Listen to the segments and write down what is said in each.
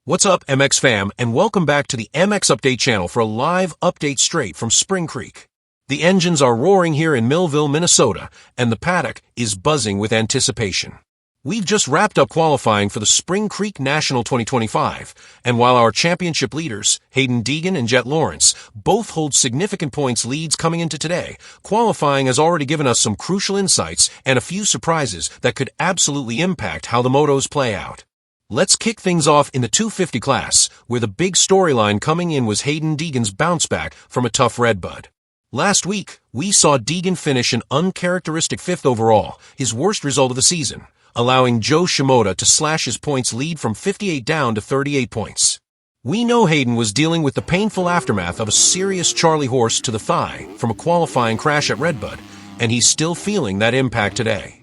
What's up, MX fam, and welcome back to the MX Update channel for a live update straight from Spring Creek. The engines are roaring here in Millville, Minnesota, and the paddock is buzzing with anticipation. We've just wrapped up qualifying for the Spring Creek National 2025, and while our championship leaders, Hayden Deegan and Jet Lawrence, both hold significant points leads coming into today, qualifying has already given us some crucial insights and a few surprises that could absolutely impact how the motos play out. Let's kick things off in the 250 class, where the big storyline coming in was Hayden Deegan's bounce back from a tough Redbull. Last week, we saw Deegan finish an uncharacteristic 5th overall, his worst result of the season, allowing Joe Shimoda to slash his points lead from 58 down to 38 points. We know Hayden was dealing with the painful aftermath of a serious Charlie horse to the thigh from a qualifying crash at Redbull, and he's still feeling that impact today.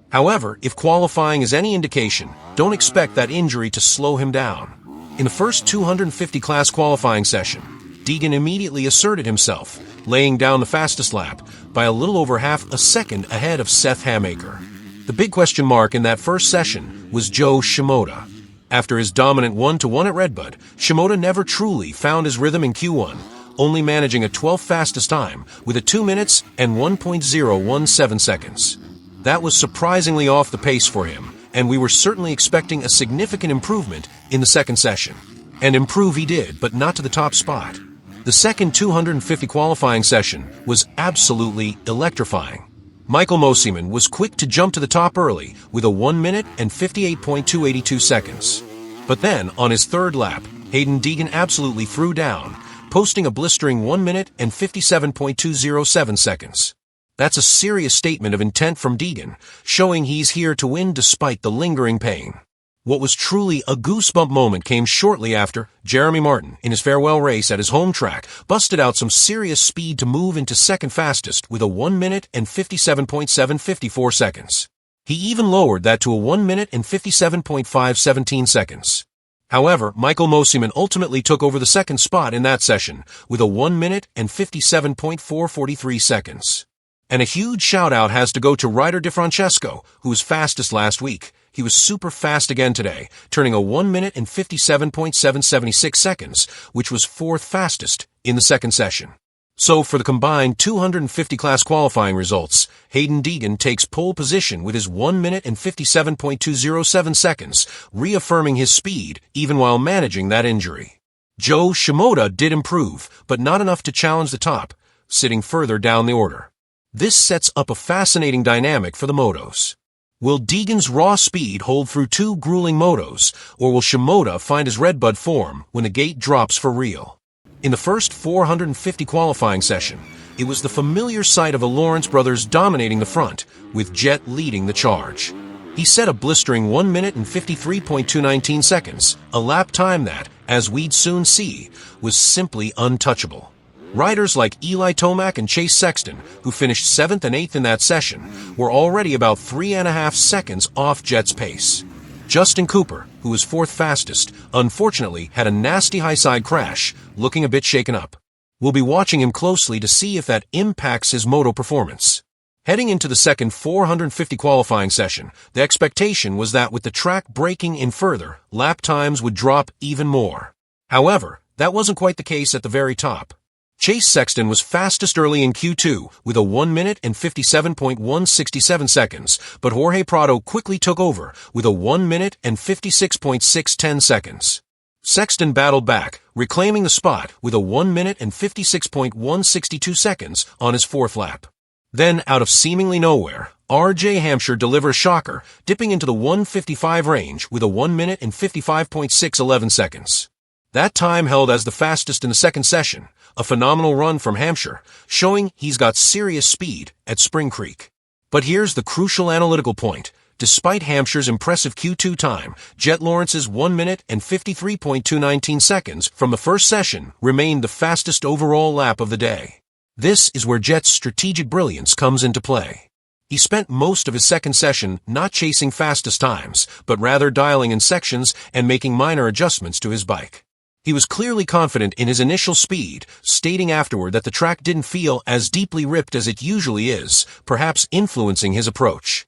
However, if qualifying is any indication, don't expect that injury to slow him down. In the first 250 class qualifying session, Deegan immediately asserted himself, laying down the fastest lap by a little over half a second ahead of Seth Hamaker. The big question mark in that first session was Joe Shimoda. After his dominant 1-1 at Redbull, Shimoda never truly found his rhythm in Q1, only managing a 12th fastest time with a 2 minutes and 1.017 seconds. That was surprisingly off the pace for him, and we were certainly expecting a significant improvement in the second session. And improve he did, but not to the top spot. The second 250 qualifying session was absolutely electrifying. Michael Mosiman was quick to jump to the top early with a 1 minute and 58.282 seconds. But then, on his third lap, Hayden Deegan absolutely threw down, posting a blistering 1 minute and 57.207 seconds. That's a serious statement of intent from Deegan, showing he's here to win despite the lingering pain. What was truly a goosebump moment came shortly after Jeremy Martin, in his farewell race at his home track, busted out some serious speed to move into second fastest with a 1 minute and 57.754 seconds. He even lowered that to a 1 minute and 57.517 seconds. However, Michael Mosiman ultimately took over the second spot in that session with a 1 minute and 57.443 seconds. And a huge shout-out has to go to Ryder DeFrancesco, who was fastest last week. He was super fast again today, turning a 1 minute and 57.776 seconds, which was 4th fastest in the second session. So for the combined 250 class qualifying results, Hayden Deegan takes pole position with his 1 minute and 57.207 seconds, reaffirming his speed even while managing that injury. Joe Shimoda did improve, but not enough to challenge the top, sitting further down the order. This sets up a fascinating dynamic for the motos. Will Deegan's raw speed hold through 2 grueling motos, or will Shimoda find his Redbull form when the gate drops for real? In the first 450 qualifying session, it was the familiar sight of the Lawrence brothers dominating the front, with Jet leading the charge. He set a blistering 1 minute and 53.219 seconds, a lap time that, as we'd soon see, was simply untouchable. Riders like Eli Tomac and Chase Sexton, who finished 7th and 8th in that session, were already about 3.5 seconds off Jet's pace. Justin Cooper, who was 4th fastest, unfortunately had a nasty high-side crash, looking a bit shaken up. We'll be watching him closely to see if that impacts his moto performance. Heading into the second 450 qualifying session, the expectation was that with the track breaking in further, lap times would drop even more. However, that wasn't quite the case at the very top. Chase Sexton was fastest early in Q2 with a 1 minute and 57.167 seconds, but Jorge Prado quickly took over with a 1 minute and 56.610 seconds. Sexton battled back, reclaiming the spot with a 1 minute and 56.162 seconds on his 4th lap. Then, out of seemingly nowhere, R.J. Hampshire delivered a shocker, dipping into the 1:55 range with a 1 minute and 55.611 seconds. That time held as the fastest in the second session, a phenomenal run from Hampshire, showing he's got serious speed at Spring Creek. But here's the crucial analytical point. Despite Hampshire's impressive Q2 time, Jet Lawrence's 1 minute and 53.219 seconds from the first session remained the fastest overall lap of the day. This is where Jet's strategic brilliance comes into play. He spent most of his second session not chasing fastest times, but rather dialing in sections and making minor adjustments to his bike. He was clearly confident in his initial speed, stating afterward that the track didn't feel as deeply ripped as it usually is, perhaps influencing his approach.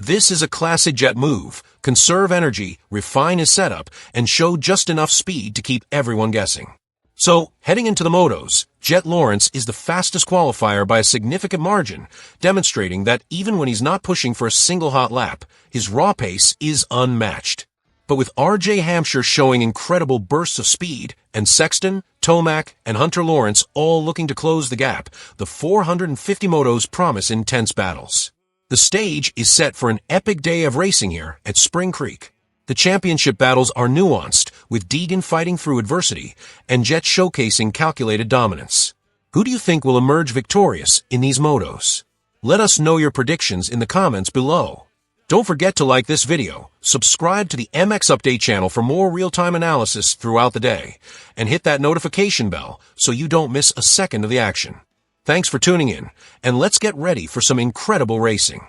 This is a classic Jet move. Conserve energy, refine his setup, and show just enough speed to keep everyone guessing. So, heading into the motos, Jet Lawrence is the fastest qualifier by a significant margin, demonstrating that even when he's not pushing for a single hot lap, his raw pace is unmatched. But with RJ Hampshire showing incredible bursts of speed, and Sexton, Tomac, and Hunter Lawrence all looking to close the gap, the 450 motos promise intense battles. The stage is set for an epic day of racing here at Spring Creek. The championship battles are nuanced, with Deegan fighting through adversity, and Jet showcasing calculated dominance. Who do you think will emerge victorious in these motos? Let us know your predictions in the comments below. Don't forget to like this video, subscribe to the MX Update channel for more real-time analysis throughout the day, and hit that notification bell so you don't miss a second of the action. Thanks for tuning in, and let's get ready for some incredible racing.